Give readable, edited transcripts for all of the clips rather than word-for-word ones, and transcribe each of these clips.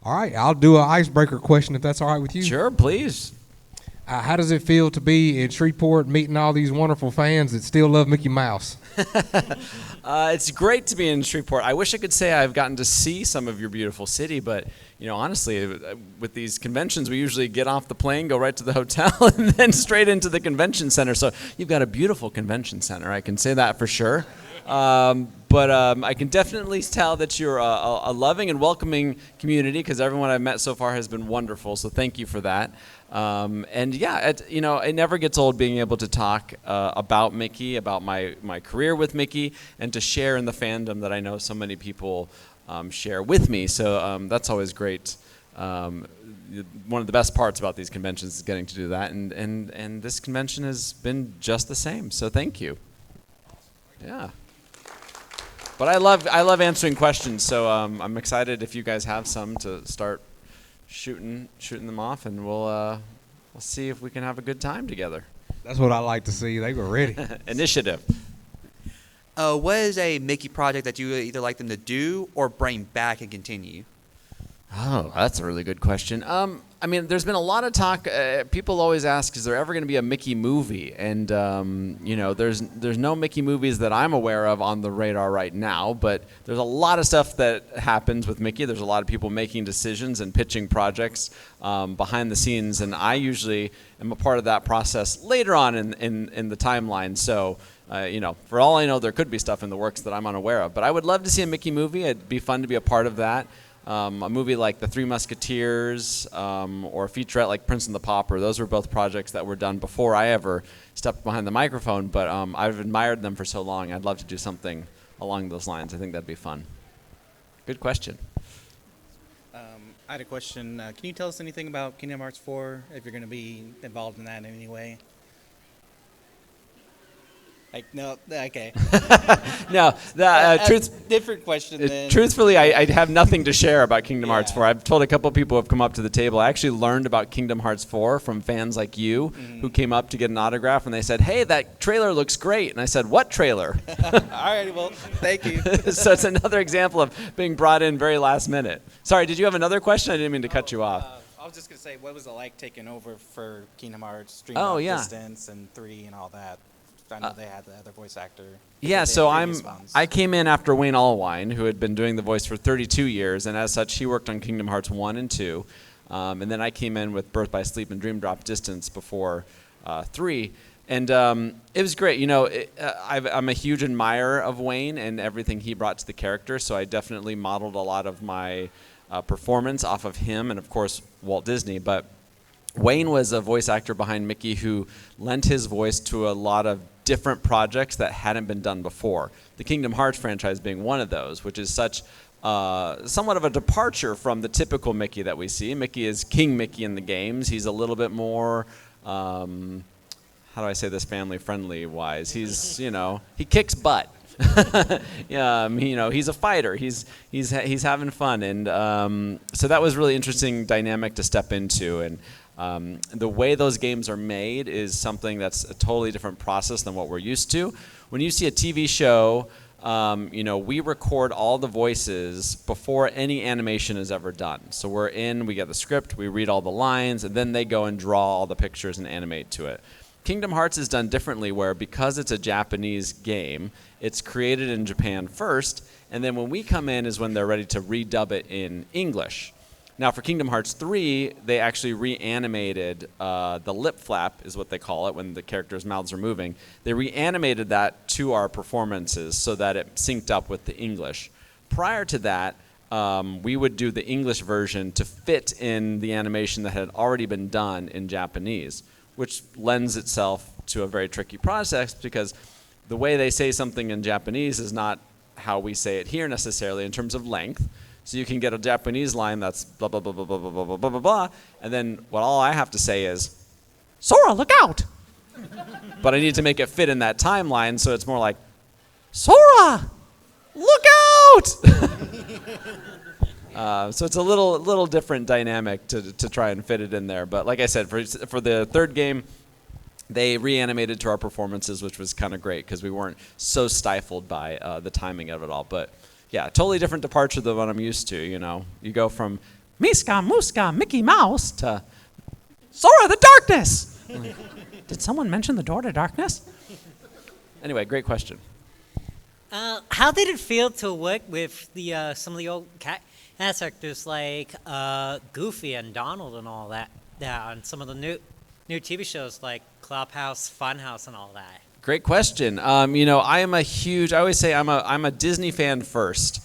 All right, I'll do an icebreaker question if that's all right with you. Sure, please. How does it feel to be in Shreveport meeting all these wonderful fans that still love Mickey Mouse? It's great to be in Shreveport. I wish I could say I've gotten to see some of your beautiful city, but honestly, with these conventions, we usually get off the plane, go right to the hotel, and then straight into the convention center. So you've got a beautiful convention center. I can say that for sure. But I can definitely tell that you're a loving and welcoming community because everyone I've met so far has been wonderful. So thank you for that. And yeah, it never gets old being able to talk about Mickey, about my career with Mickey, and to share in the fandom that I know so many people share with me. So that's always great. One of the best parts about these conventions is getting to do that, and this convention has been just the same. So thank you. Yeah. But I love answering questions, so I'm excited if you guys have some to start shooting them off, and we'll see if we can have a good time together. That's what I like to see. They were ready. Initiative. What is a Mickey project that you would either like them to do or bring back and continue? Oh, that's a really good question. There's been a lot of talk. People always ask, is there ever going to be a Mickey movie? And, there's no Mickey movies that I'm aware of on the radar right now, but there's a lot of stuff that happens with Mickey. There's a lot of people making decisions and pitching projects behind the scenes, and I usually am a part of that process later on in the timeline. So, for all I know, there could be stuff in the works that I'm unaware of. But I would love to see a Mickey movie. It'd be fun to be a part of that. A movie like The Three Musketeers or a featurette like Prince and the Pauper. Those were both projects that were done before I ever stepped behind the microphone, but I've admired them for so long. I'd love to do something along those lines. I think that'd be fun. Good question. I had a question. Can you tell us anything about Kingdom Hearts 4, if you're going to be involved in that in any way? No, okay. No, different question then. Truthfully, I have nothing to share about Kingdom Hearts 4. I've told a couple of people who have come up to the table. I actually learned about Kingdom Hearts 4 from fans like you who came up to get an autograph, and they said, "Hey, that trailer looks great." And I said, "What trailer?" All right, well, thank you. So it's another example of being brought in very last minute. Sorry, did you have another question? I didn't mean to cut you off. I was just going to say, what was it like taking over for Kingdom Hearts, Dream Distance, and 3 and all that? I know they had the other voice actor. Yeah, so I came in after Wayne Allwine, who had been doing the voice for 32 years, and as such, he worked on Kingdom Hearts 1 and 2. And then I came in with Birth by Sleep and Dream Drop Distance before 3. And it was great. I'm a huge admirer of Wayne and everything he brought to the character, so I definitely modeled a lot of my performance off of him and, of course, Walt Disney. But Wayne was a voice actor behind Mickey who lent his voice to a lot of different projects that hadn't been done before. The Kingdom Hearts franchise being one of those, which is such somewhat of a departure from the typical Mickey that we see. Mickey is King Mickey in the games. He's a little bit more, how do I say this family-friendly wise? He's, he kicks butt. He's a fighter. He's having fun, and so that was really interesting dynamic to step into. And the way those games are made is something that's a totally different process than what we're used to. When you see a TV show, we record all the voices before any animation is ever done. So we get the script, we read all the lines, and then they go and draw all the pictures and animate to it. Kingdom Hearts is done differently, where because it's a Japanese game, it's created in Japan first, and then when we come in is when they're ready to redub it in English. Now, for Kingdom Hearts 3, they actually reanimated the lip flap, is what they call it, when the characters' mouths are moving. They reanimated that to our performances so that it synced up with the English. Prior to that, we would do the English version to fit in the animation that had already been done in Japanese, which lends itself to a very tricky process because the way they say something in Japanese is not how we say it here necessarily in terms of length. So you can get a Japanese line that's blah, blah, blah, blah, blah, blah, blah, blah, blah, blah, and then all I have to say is, Sora, look out! But I need to make it fit in that timeline, so it's more like, Sora, look out! So it's a little different dynamic to try and fit it in there. But like I said, for the third game, they reanimated to our performances, which was kind of great because we weren't so stifled by the timing of it all. But yeah, totally different departure than what I'm used to. You go from Miska, Muska, Mickey Mouse, to Sora the Darkness. Did someone mention the door to darkness? Anyway, great question. How did it feel to work with the some of the old cast actors like Goofy and Donald and all that on some of the new TV shows like Clubhouse, Funhouse, and all that? Great question. I am a huge. I always say I'm a Disney fan first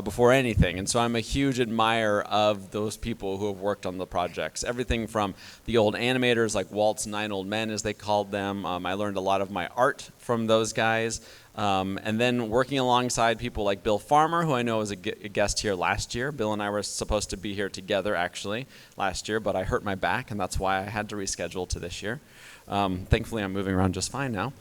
before anything, and so I'm a huge admirer of those people who have worked on the projects. Everything from the old animators like Walt's 9 Old Men, as they called them. I learned a lot of my art from those guys, and then working alongside people like Bill Farmer, who I know was a guest here last year. Bill and I were supposed to be here together actually last year, but I hurt my back, and that's why I had to reschedule to this year. Thankfully, I'm moving around just fine now.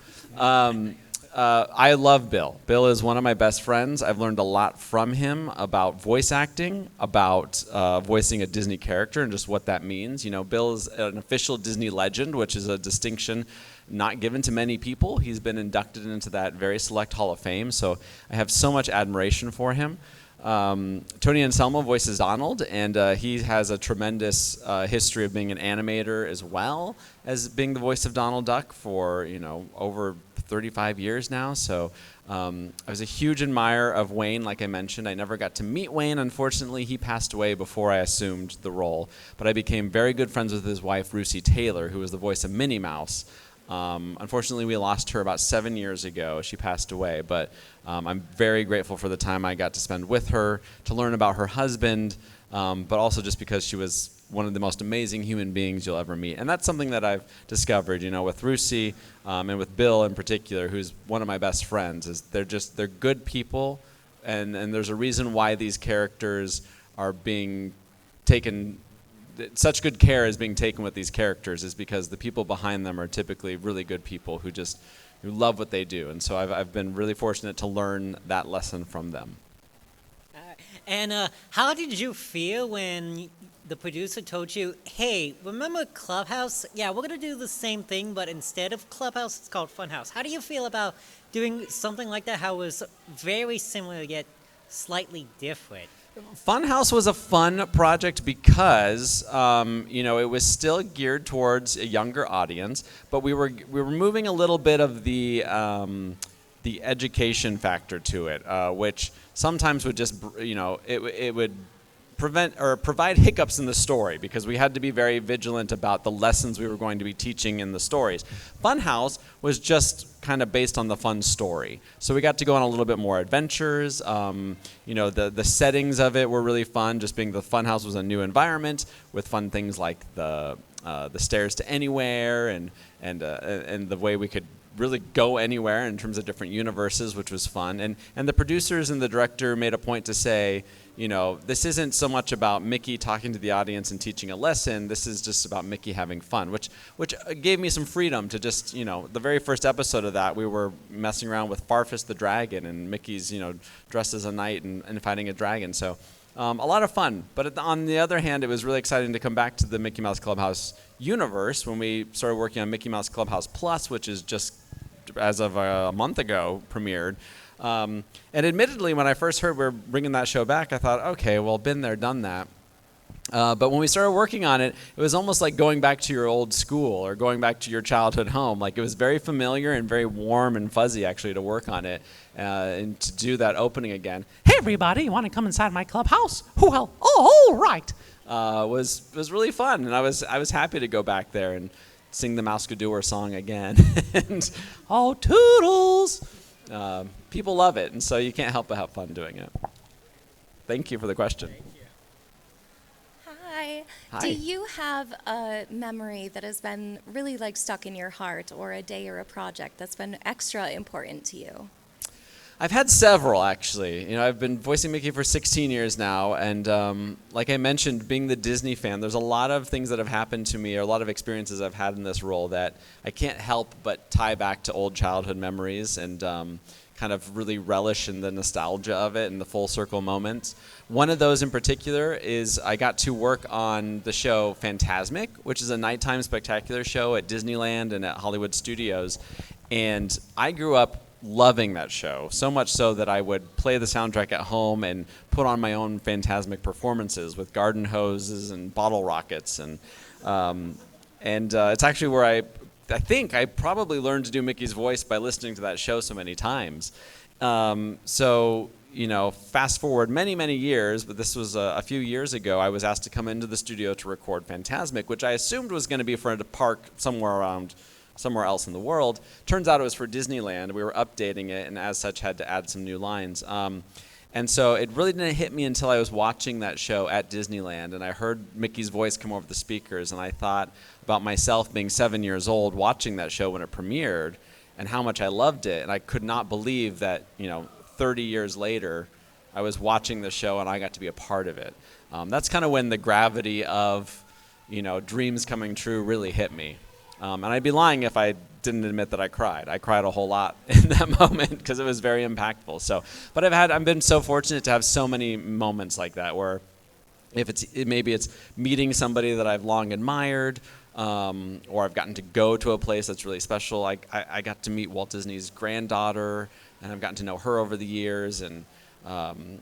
I love Bill. Bill is one of my best friends. I've learned a lot from him about voice acting, about voicing a Disney character and just what that means. Bill is an official Disney legend, which is a distinction not given to many people. He's been inducted into that very select Hall of Fame, so I have so much admiration for him. Tony Anselmo voices Donald, and he has a tremendous history of being an animator as well as being the voice of Donald Duck for over 35 years now. So I was a huge admirer of Wayne, like I mentioned. I never got to meet Wayne. Unfortunately, he passed away before I assumed the role, but I became very good friends with his wife, Russi Taylor, who was the voice of Minnie Mouse. Unfortunately, we lost her about 7 years ago. She passed away, but I'm very grateful for the time I got to spend with her, to learn about her husband, but also just because she was one of the most amazing human beings you'll ever meet. And that's something that I've discovered, with Russi and with Bill in particular, who's one of my best friends, is they're good people, and there's a reason why these characters are being taken. Such good care is being taken with these characters is because the people behind them are typically really good people who love what they do. And so I've been really fortunate to learn that lesson from them. And how did you feel when the producer told you, hey, remember Clubhouse? Yeah, we're going to do the same thing, but instead of Clubhouse, it's called Funhouse. How do you feel about doing something like that, how it was very similar yet slightly different? Funhouse was a fun project because it was still geared towards a younger audience, but we were moving a little bit of the education factor to it, which sometimes would just it would prevent or provide hiccups in the story because we had to be very vigilant about the lessons we were going to be teaching in the stories. Funhouse was just kind of based on the fun story. So we got to go on a little bit more adventures. The settings of it were really fun, just being the Funhouse was a new environment with fun things like the stairs to anywhere and the way we could really go anywhere in terms of different universes, which was fun. And the producers and the director made a point to say, this isn't so much about Mickey talking to the audience and teaching a lesson. This is just about Mickey having fun, which gave me some freedom to just, the very first episode of that, we were messing around with Farfus the dragon, and Mickey's, dressed as a knight and fighting a dragon. So a lot of fun. But on the other hand, it was really exciting to come back to the Mickey Mouse Clubhouse universe when we started working on Mickey Mouse Clubhouse Plus, which is just as of a month ago premiered. And admittedly, when I first heard we were bringing that show back, I thought, okay, well, been there, done that. But when we started working on it, it was almost like going back to your old school or going back to your childhood home. Like, it was very familiar and very warm and fuzzy, actually, to work on it and to do that opening again. Hey, everybody, you want to come inside my clubhouse? Well, all right. Was really fun, and I was happy to go back there and sing the Mouseketeer song again. And, oh, toodles! People love it, and so you can't help but have fun doing it. Thank you for the question. Hi. Hi. Do you have a memory that has been really stuck in your heart, or a day or a project that's been extra important to you? I've had several, actually. I've been voicing Mickey for 16 years now, and like I mentioned, being the Disney fan, there's a lot of things that have happened to me, or a lot of experiences I've had in this role that I can't help but tie back to old childhood memories and kind of really relish in the nostalgia of it and the full circle moments. One of those in particular is I got to work on the show Fantasmic, which is a nighttime spectacular show at Disneyland and at Hollywood Studios. And I grew up loving that show, so much so that I would play the soundtrack at home and put on my own Fantasmic performances with garden hoses and bottle rockets, and it's actually where I think I probably learned to do Mickey's voice by listening to that show so many times. So, you know, fast forward many, many years, but this was a few years ago, I was asked to come into the studio to record Fantasmic, which I assumed was going to be for a park somewhere else in the world. Turns out it was for Disneyland. We were updating it, and as such had to add some new lines. And so it really didn't hit me until I was watching that show at Disneyland, and I heard Mickey's voice come over the speakers, and I thought about myself being 7 years old watching that show when it premiered and how much I loved it. And I could not believe that, you know, 30 years later, I was watching the show and I got to be a part of it. That's kind of when the gravity of, you know, dreams coming true really hit me. And I'd be lying if I didn't admit that I cried. I cried a whole lot in that moment because it was very impactful. So, but I've been so fortunate to have so many moments like that where maybe it's meeting somebody that I've long admired, or I've gotten to go to a place that's really special. I got to meet Walt Disney's granddaughter, and I've gotten to know her over the years. And,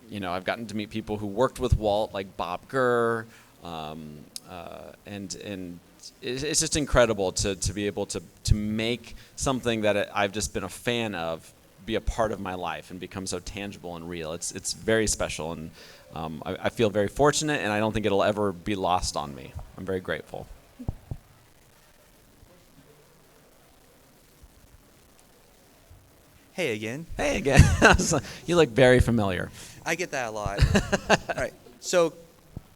you know, I've gotten to meet people who worked with Walt, like Bob Gurr, and it's just incredible to be able to make something that I've just been a fan of be a part of my life and become so tangible and real. It's very special, and I feel very fortunate, and I don't think it'll ever be lost on me. I'm very grateful. Hey again. Hey again. You look very familiar. I get that a lot. All right. So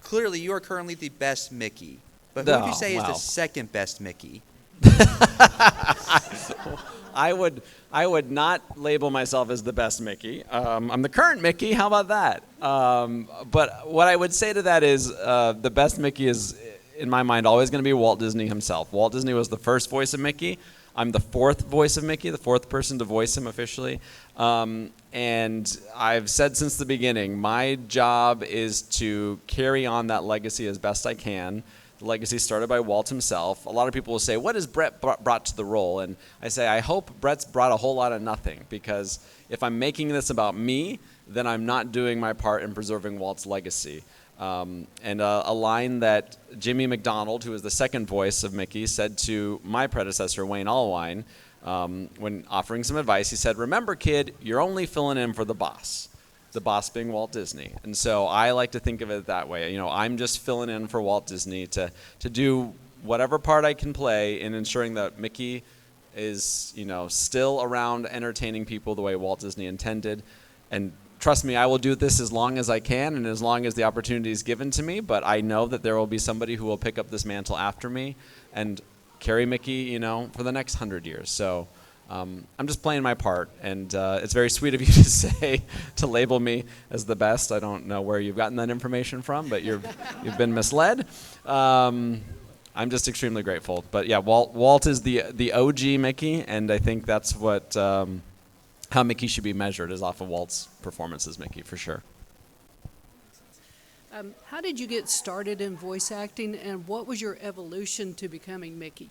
clearly you are currently the best Mickey. But who would you say is the second best Mickey? I would not label myself as the best Mickey. I'm the current Mickey. How about that? But what I would say to that is the best Mickey is, in my mind, always going to be Walt Disney himself. Walt Disney was the first voice of Mickey. I'm the fourth voice of Mickey, the fourth person to voice him officially. And I've said since the beginning, my job is to carry on that legacy as best I can. The legacy started by Walt himself. A lot of people will say, what has Bret brought to the role? And I say, I hope Bret's brought a whole lot of nothing, because if I'm making this about me, then I'm not doing my part in preserving Walt's legacy. And a line that Jimmy McDonald, who was the second voice of Mickey, said to my predecessor, Wayne Allwine, when offering some advice, he said, remember, kid, you're only filling in for the boss being Walt Disney. And so I like to think of it that way. You know, I'm just filling in for Walt Disney to do whatever part I can play in ensuring that Mickey is, you know, still around entertaining people the way Walt Disney intended. And trust me, I will do this as long as I can and as long as the opportunity is given to me, but I know that there will be somebody who will pick up this mantle after me and carry Mickey, you know, for the next 100 years. So I'm just playing my part, and it's very sweet of you to label me as the best. I don't know where you've gotten that information from, but you've been misled. I'm just extremely grateful. But yeah, Walt is the OG Mickey, and I think that's what how Mickey should be measured, is off of Walt's performance as Mickey, for sure. How did you get started in voice acting, and what was your evolution to becoming Mickey?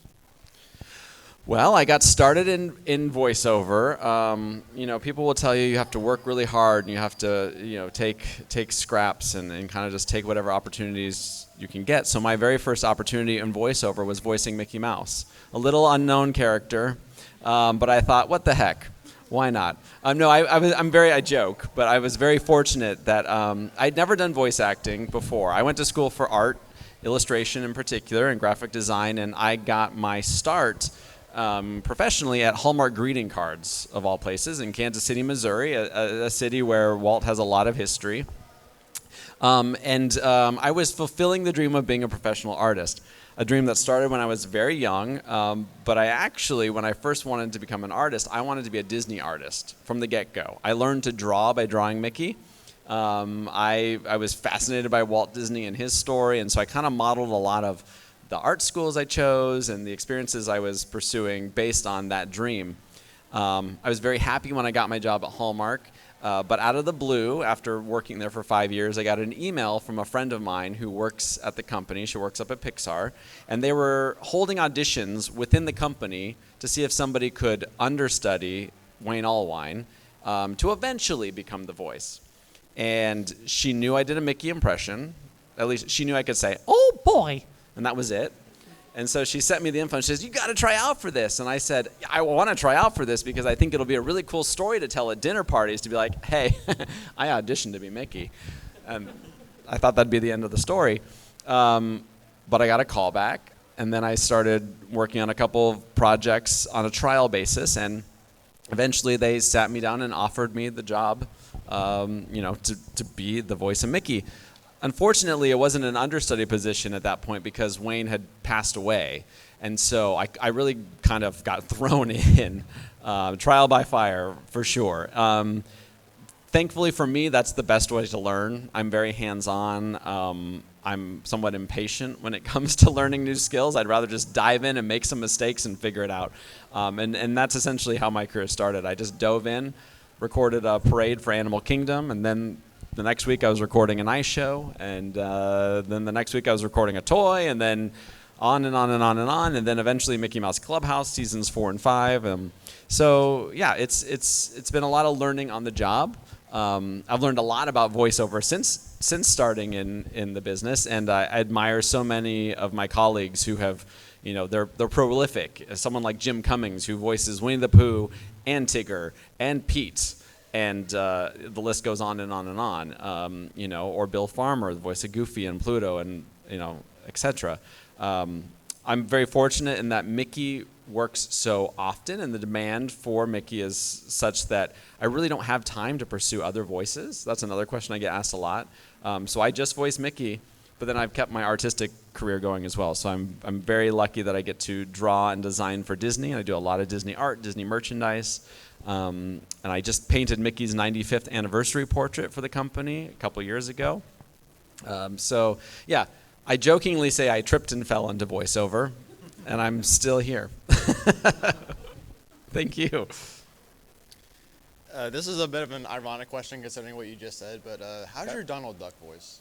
Well, I got started in voiceover. You know, people will tell you have to work really hard and you have to, you know, take scraps and kind of just take whatever opportunities you can get. So my very first opportunity in voiceover was voicing Mickey Mouse, a little unknown character, but I thought, what the heck? Why not? No, I joke, but I was very fortunate that I'd never done voice acting before. I went to school for art, illustration in particular, and graphic design, and I got my start professionally at Hallmark greeting cards, of all places, in Kansas City, Missouri, a city where Walt has a lot of history. I was fulfilling the dream of being a professional artist, a dream that started when I was very young. But I actually, when I first wanted to become an artist, I wanted to be a Disney artist from the get-go. I learned to draw by drawing Mickey. I was fascinated by Walt Disney and his story, and so I kind of modeled a lot of the art schools I chose and the experiences I was pursuing based on that dream. I was very happy when I got my job at Hallmark, but out of the blue, after working there for 5 years, I got an email from a friend of mine who works at the company. She works up at Pixar, and they were holding auditions within the company to see if somebody could understudy Wayne Allwine, to eventually become the voice. And she knew I did a Mickey impression. At least she knew I could say, "Oh boy," and that was it. And so she sent me the info and she says, "You got to try out for this." And I said, "I want to try out for this because I think it'll be a really cool story to tell at dinner parties, to be like, hey, I auditioned to be Mickey." And I thought that'd be the end of the story. But I got a call back, and then I started working on a couple of projects on a trial basis, and eventually they sat me down and offered me the job, to be the voice of Mickey. Unfortunately, it wasn't an understudy position at that point because Wayne had passed away. And so I really kind of got thrown in, trial by fire for sure. Thankfully for me, that's the best way to learn. I'm very hands-on. I'm somewhat impatient when it comes to learning new skills. I'd rather just dive in and make some mistakes and figure it out. And that's essentially how my career started. I just dove in, recorded a parade for Animal Kingdom, and then the next week I was recording an ice show, and then the next week I was recording a toy, and then on and on and on and on, and then eventually Mickey Mouse Clubhouse seasons 4 and 5. So yeah, it's been a lot of learning on the job. I've learned a lot about voiceover since starting in the business, and I admire so many of my colleagues who have, they're prolific. Someone like Jim Cummings, who voices Winnie the Pooh and Tigger and Pete. And the list goes on and on and on, or Bill Farmer, the voice of Goofy and Pluto, and etc. I'm very fortunate in that Mickey works so often, and the demand for Mickey is such that I really don't have time to pursue other voices. That's another question I get asked a lot. So I just voice Mickey, but then I've kept my artistic career going as well. So I'm very lucky that I get to draw and design for Disney, and I do a lot of Disney art, Disney merchandise. And I just painted Mickey's 95th anniversary portrait for the company a couple years ago. So yeah, I jokingly say I tripped and fell into voiceover, and I'm still here. Thank you. This is a bit of an ironic question considering what you just said, but how's your Donald Duck voice?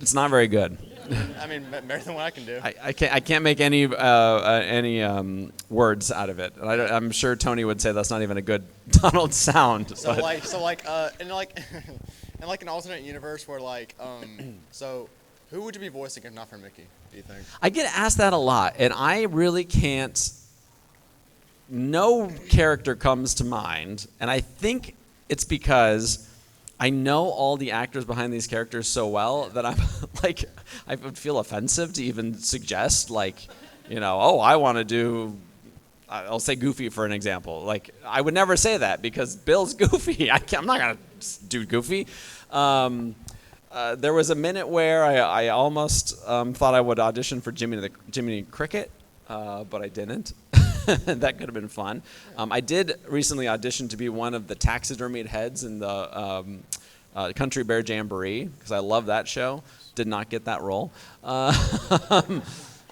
It's not very good. I mean, better than what I can do. I can't make any words out of it. And I'm sure Tony would say that's not even a good Donald sound. So in an alternate universe where so who would you be voicing if not for Mickey, do you think? I get asked that a lot, and I really can't. No character comes to mind, and I think it's because I know all the actors behind these characters so well that I'm like, I would feel offensive to even suggest I want to do, I'll say Goofy for an example. Like, I would never say that because Bill's Goofy. I'm not going to do Goofy. There was a minute where I almost thought I would audition for Jiminy Cricket, but I didn't. That could have been fun. I did recently audition to be one of the taxidermied heads in the Country Bear Jamboree because I love that show. Did not get that role.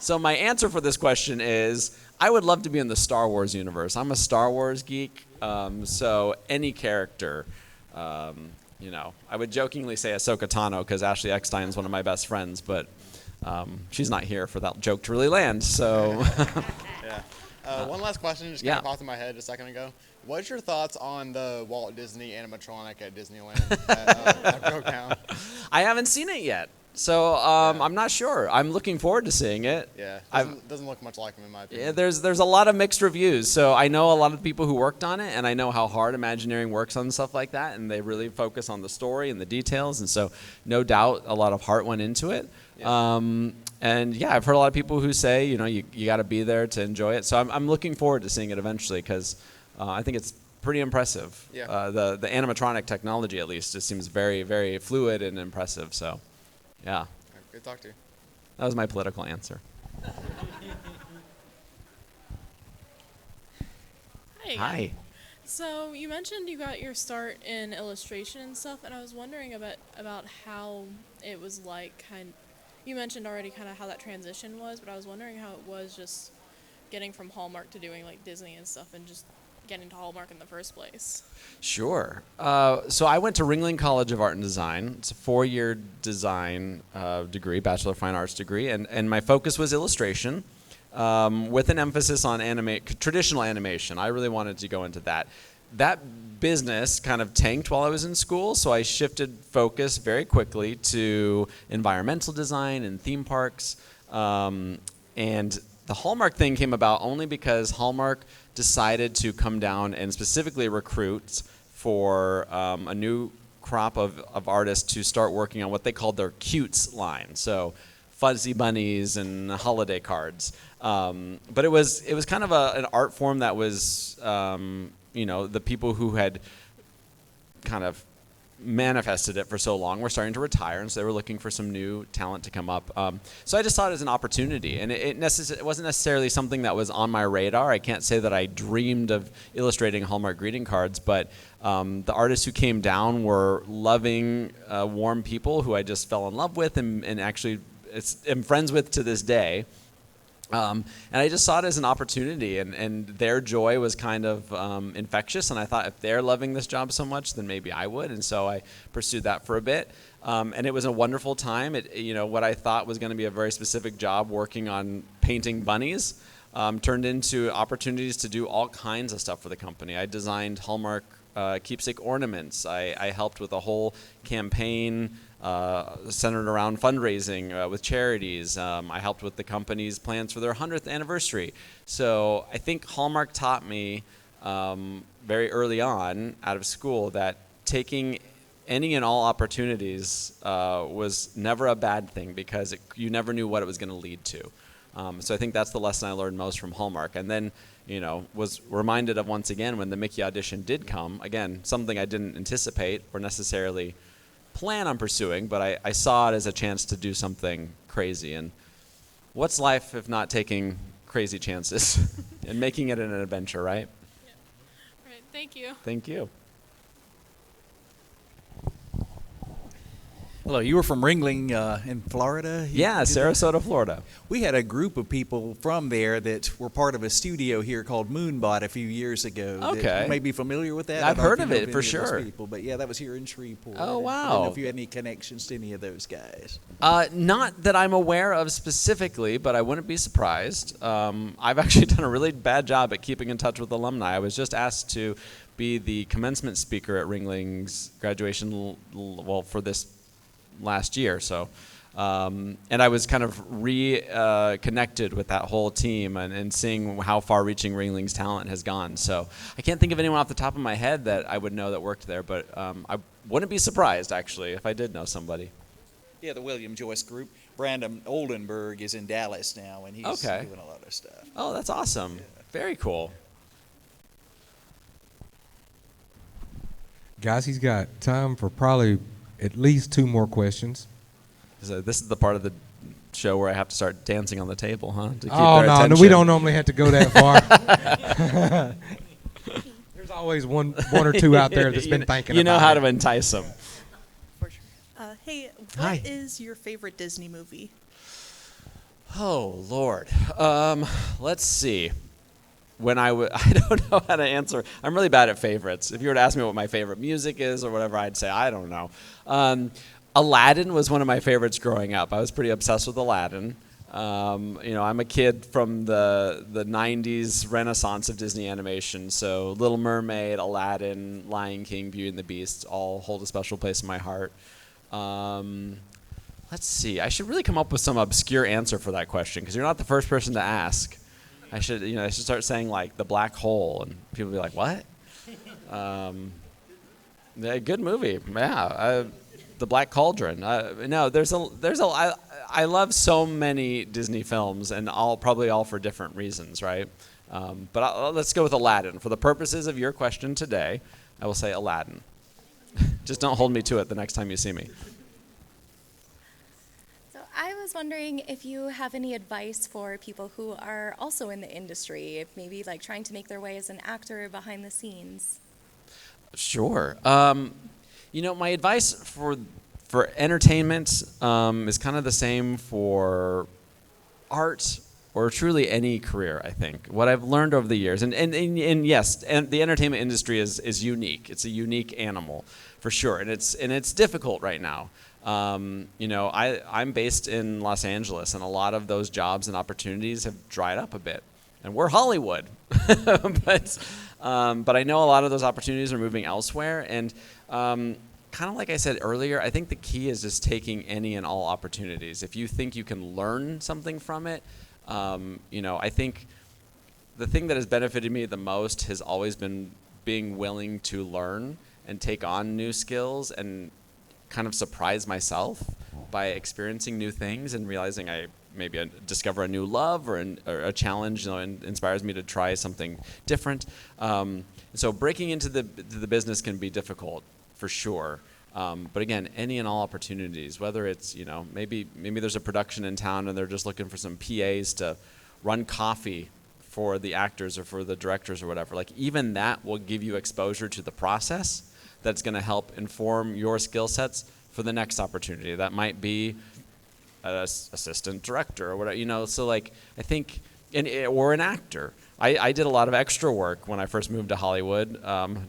So my answer for this question is I would love to be in the Star Wars universe. I'm a Star Wars geek, so any character, I would jokingly say Ahsoka Tano because Ashley Eckstein is one of my best friends, but she's not here for that joke to really land. So. Yeah. One last question just kind of popped in my head a second ago. What's your thoughts on the Walt Disney animatronic at Disneyland that broke down? I haven't seen it yet, so I'm not sure. I'm looking forward to seeing it. Yeah, doesn't look much like him in my opinion. Yeah, there's a lot of mixed reviews. So I know a lot of people who worked on it, and I know how hard Imagineering works on stuff like that, and they really focus on the story and the details, and so no doubt a lot of heart went into it. Yeah. And yeah, I've heard a lot of people who say, you got to be there to enjoy it. So I'm looking forward to seeing it eventually because I think it's pretty impressive. Yeah. The animatronic technology, at least, just seems very, very fluid and impressive. So, yeah. Good talk to you. That was my political answer. Hi. So you mentioned you got your start in illustration and stuff, and I was wondering about how it was like you mentioned already kind of how that transition was, but I was wondering how it was just getting from Hallmark to doing like Disney and stuff and just getting to Hallmark in the first place. Sure. So I went to Ringling College of Art and Design. It's a 4-year design degree, Bachelor of Fine Arts degree, and my focus was illustration. with an emphasis on traditional animation. I really wanted to go into that. That business kind of tanked while I was in school, so I shifted focus very quickly to environmental design and theme parks. And the Hallmark thing came about only because Hallmark decided to come down and specifically recruit for a new crop of artists to start working on what they called their cutes line. So fuzzy bunnies and holiday cards. But it was kind of an art form that was, the people who had kind of manifested it for so long were starting to retire, and so they were looking for some new talent to come up. So I just saw it as an opportunity, and it wasn't necessarily something that was on my radar. I can't say that I dreamed of illustrating Hallmark greeting cards, but the artists who came down were loving, warm people who I just fell in love with and actually am friends with to this day. And I just saw it as an opportunity, and their joy was kind of infectious, and I thought if they're loving this job so much, then maybe I would, and so I pursued that for a bit. And it was a wonderful time. What I thought was going to be a very specific job working on painting bunnies turned into opportunities to do all kinds of stuff for the company. I designed Hallmark keepsake ornaments. I helped with a whole campaign centered around fundraising with charities. I helped with the company's plans for their 100th anniversary. So I think Hallmark taught me very early on out of school that taking any and all opportunities was never a bad thing, because you never knew what it was going to lead to. So I think that's the lesson I learned most from Hallmark. And then, was reminded of once again when the Mickey audition did come. Again, something I didn't anticipate or necessarily plan on pursuing, but I saw it as a chance to do something crazy. And what's life if not taking crazy chances and making it an adventure, right? Yeah. Right. Thank you. Thank you. Hello, you were from Ringling in Florida? Yeah, Sarasota, Florida. We had a group of people from there that were part of a studio here called Moonbot a few years ago. Okay. You may be familiar with that. I've heard of it, for sure. People, but yeah, that was here in Shreveport. Oh, wow. I don't know if you had any connections to any of those guys. Not that I'm aware of specifically, but I wouldn't be surprised. I've actually done a really bad job at keeping in touch with alumni. I was just asked to be the commencement speaker at Ringling's graduation, for this last year. So, and I was kind of reconnected with that whole team and seeing how far-reaching Ringling's talent has gone. So I can't think of anyone off the top of my head that I would know that worked there, but I wouldn't be surprised, actually, if I did know somebody. Yeah, the William Joyce group. Brandon Oldenburg is in Dallas now, and he's doing a lot of stuff. Oh, that's awesome. Yeah. Very cool. Guys, he's got time for probably at least 2 more questions. So this is the part of the show where I have to start dancing on the table, huh? To keep their attention. No, we don't normally have to go that far. There's always one or two out there that's been thinking about it. You know how to entice them. For sure. Hey, what is your favorite Disney movie? Oh, Lord. Let's see. I don't know how to answer. I'm really bad at favorites. If you were to ask me what my favorite music is or whatever, I'd say I don't know. Aladdin was one of my favorites growing up. I was pretty obsessed with Aladdin. I'm a kid from the 90s renaissance of Disney animation, so Little Mermaid, Aladdin, Lion King, Beauty and the Beast all hold a special place in my heart. Let's see. I should really come up with some obscure answer for that question, because you're not the first person to ask. I should start saying like The Black Hole, and people will be like, "What?" Good movie, yeah. The Black Cauldron. No, I love so many Disney films, and probably all for different reasons, right? But let's go with Aladdin for the purposes of your question today. I will say Aladdin. Just don't hold me to it the next time you see me. I was wondering if you have any advice for people who are also in the industry, maybe like trying to make their way as an actor behind the scenes. Sure. My advice for entertainment is kind of the same for art or truly any career, I think, what I've learned over the years, and yes, and the entertainment industry is unique. It's a unique animal, for sure, and it's difficult right now. I'm based in Los Angeles, and a lot of those jobs and opportunities have dried up a bit. And we're Hollywood, but I know a lot of those opportunities are moving elsewhere. And kind of like I said earlier, I think the key is just taking any and all opportunities. If you think you can learn something from it, I think the thing that has benefited me the most has always been being willing to learn and take on new skills and kind of surprise myself by experiencing new things and realizing I discover a new love or a challenge, inspires me to try something different. So breaking into the business can be difficult, for sure. But again, any and all opportunities, whether it's, maybe there's a production in town and they're just looking for some PAs to run coffee for the actors or for the directors or whatever. Like, even that will give you exposure to the process that's going to help inform your skill sets for the next opportunity. That might be an assistant director or whatever, so like, I think, or an actor. I did a lot of extra work when I first moved to Hollywood,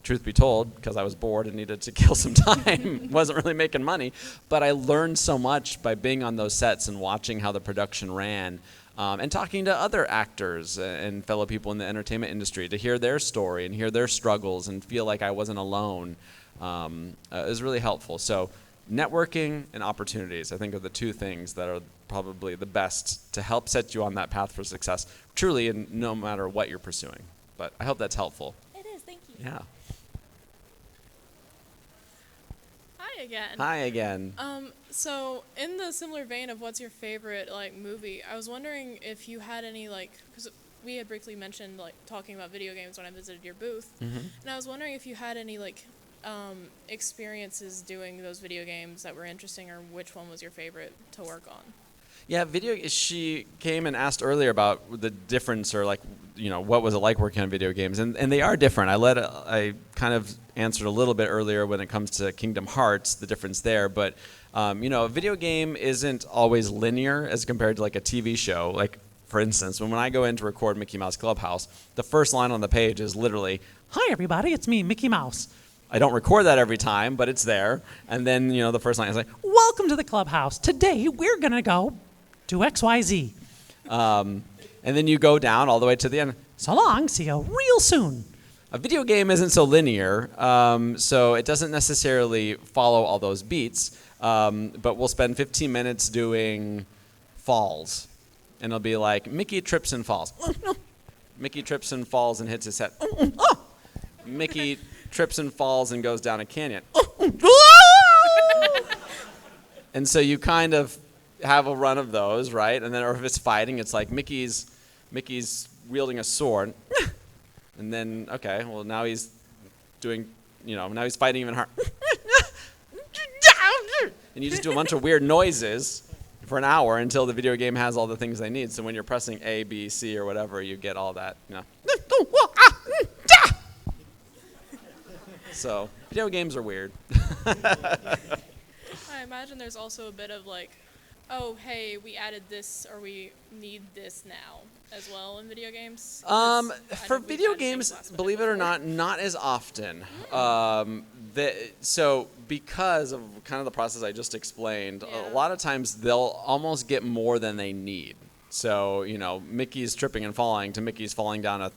truth be told, because I was bored and needed to kill some time. Wasn't really making money. But I learned so much by being on those sets and watching how the production ran, and talking to other actors and fellow people in the entertainment industry to hear their story and hear their struggles and feel like I wasn't alone. Is really helpful. So networking and opportunities, I think, are the two things that are probably the best to help set you on that path for success, truly, and no matter what you're pursuing. But I hope that's helpful. It is, thank you. Yeah. Hi again. Hi again. So in the similar vein of what's your favorite movie, I was wondering if you had any because we had briefly mentioned talking about video games when I visited your booth, and I was wondering if you had any experiences doing those video games that were interesting, or which one was your favorite to work on? Yeah, she came and asked earlier about the difference, or what was it like working on video games, and they are different. I kind of answered a little bit earlier when it comes to Kingdom Hearts, the difference there, but a video game isn't always linear as compared to a TV show. Like, for instance, when I go in to record Mickey Mouse Clubhouse, the first line on the page is literally, "Hi everybody, it's me, Mickey Mouse." I don't record that every time, but it's there. And then, the first line is like, "Welcome to the clubhouse. Today we're going to go do XYZ." And then you go down all the way to the end. "So long, see you real soon." A video game isn't so linear, so it doesn't necessarily follow all those beats. But we'll spend 15 minutes doing falls. And it'll be like, Mickey trips and falls. Mickey trips and falls and hits his head. Mickey trips and falls and goes down a canyon. And so you kind of have a run of those, right? And then, or if it's fighting, it's like Mickey's wielding a sword. And then, okay, well, now he's doing, now he's fighting even harder. And you just do a bunch of weird noises for an hour until the video game has all the things they need. So when you're pressing A, B, C, or whatever, you get all that, So, video games are weird. I imagine there's also a bit of oh, hey, we added this, or we need this now as well in video games. For video games, believe it or not as often. So because of kind of the process I just explained, a lot of times they'll almost get more than they need. So, Mickey's tripping and falling to Mickey's falling down a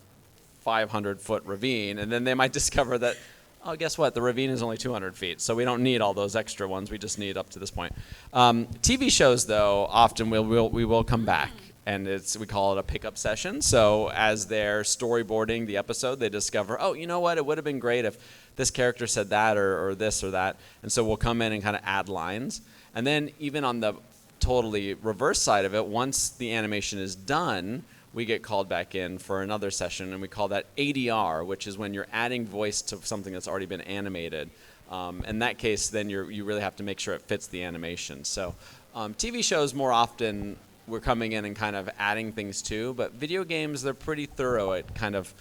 500-foot ravine, and then they might discover that, oh, guess what? The ravine is only 200 feet, so we don't need all those extra ones. We just need up to this point. TV shows, though, often we will come back, and we call it a pickup session. So as they're storyboarding the episode, they discover, oh, you know what? It would have been great if this character said that or this or that. And so we'll come in and kind of add lines. And then even on the totally reverse side of it, once the animation is done, we get called back in for another session, and we call that ADR, which is when you're adding voice to something that's already been animated. In that case, then you really have to make sure it fits the animation. So TV shows, more often, we're coming in and kind of adding things too, but video games, they're pretty thorough at kind of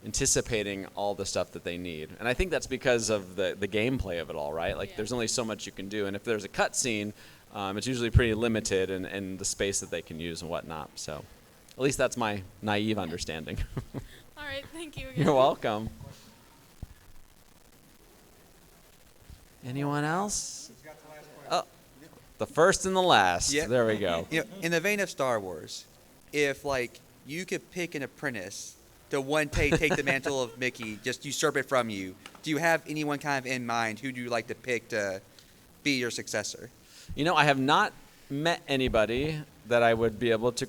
anticipating all the stuff that they need. And I think that's because of the gameplay of it all, right? There's only so much you can do, and if there's a cutscene, it's usually pretty limited in the space that they can use and whatnot. So At least that's my naive understanding. All right, thank you again. You're welcome. Anyone else? Oh, the first and the last. Yep. There we go. In the vein of Star Wars, if like you could pick an apprentice to one take the mantle of Mickey, just usurp it from you, do you have anyone kind of in mind who do you like to pick to be your successor? I have not met anybody that I would be able to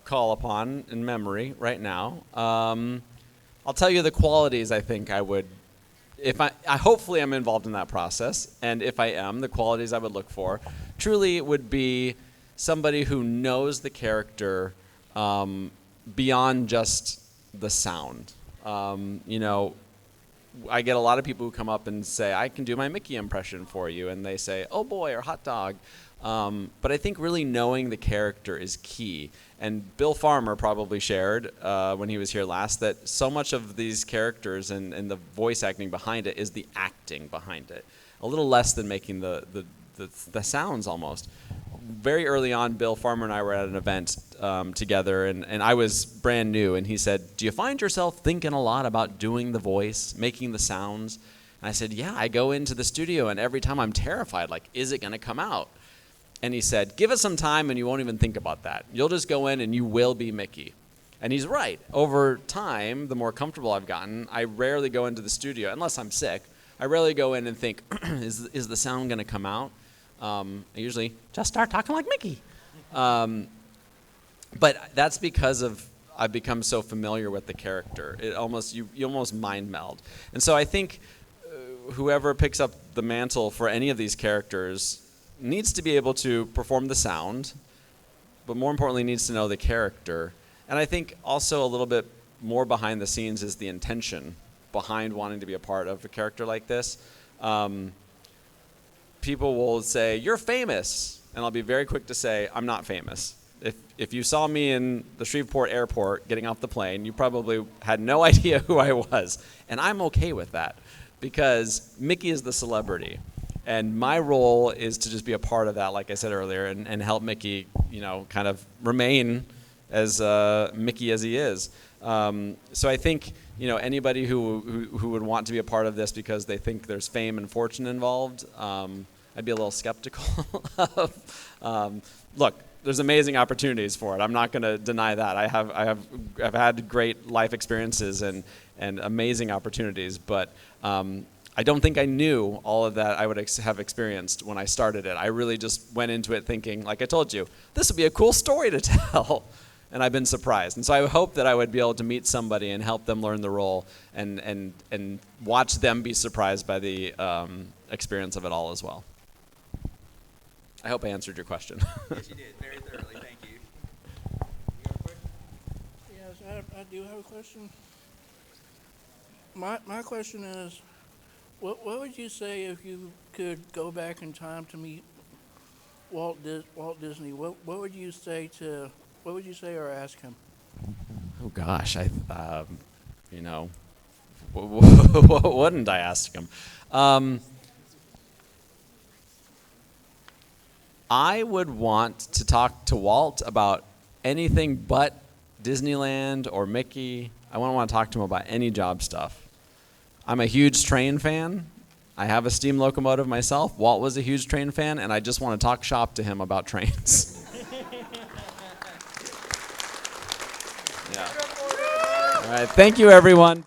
call upon in memory right now. I'll tell you the qualities I think I would, if I hopefully I'm involved in that process, and if I am, the qualities I would look for truly would be somebody who knows the character beyond just the sound. I get a lot of people who come up and say, I can do my Mickey impression for you, and they say, oh boy, or hot dog. But I think really knowing the character is key. And Bill Farmer probably shared when he was here last that so much of these characters and the voice acting behind it is the acting behind it. A little less than making the sounds almost. Very early on, Bill Farmer and I were at an event together, and I was brand new, and he said, do you find yourself thinking a lot about doing the voice, making the sounds? And I said, yeah, I go into the studio, and every time I'm terrified, like, is it going to come out? And he said, give it some time, and you won't even think about that. You'll just go in, and you will be Mickey. And he's right. Over time, the more comfortable I've gotten, I rarely go into the studio, unless I'm sick. I rarely go in and think, is the sound going to come out? I usually just start talking like Mickey. But that's because I've become so familiar with the character. It almost you almost mind meld. And so I think whoever picks up the mantle for any of these characters needs to be able to perform the sound, but more importantly needs to know the character. And I think also a little bit more behind the scenes is the intention behind wanting to be a part of a character like this. People will say, you're famous. And I'll be very quick to say, I'm not famous. If you saw me in the Shreveport airport getting off the plane, you probably had no idea who I was. And I'm okay with that because Mickey is the celebrity. And my role is to just be a part of that, like I said earlier, and help Mickey, kind of remain as Mickey as he is. So I think, anybody who would want to be a part of this because they think there's fame and fortune involved, I'd be a little skeptical of. Look, there's amazing opportunities for it. I'm not going to deny that. I've had great life experiences and amazing opportunities, but I don't think I knew all of that I would have experienced when I started it. I really just went into it thinking, like I told you, this would be a cool story to tell. And I've been surprised. And so I hope that I would be able to meet somebody and help them learn the role and watch them be surprised by the experience of it all as well. I hope I answered your question. Yes, you did. Very thoroughly. Thank you. You have a question? Yes, I do have a question. My question is, what would you say if you could go back in time to meet Walt Disney? What would you say or ask him? Oh gosh, what wouldn't I ask him? I would want to talk to Walt about anything but Disneyland or Mickey. I wouldn't want to talk to him about any job stuff. I'm a huge train fan. I have a steam locomotive myself. Walt was a huge train fan, and I just want to talk shop to him about trains. Yeah. All right, thank you, everyone.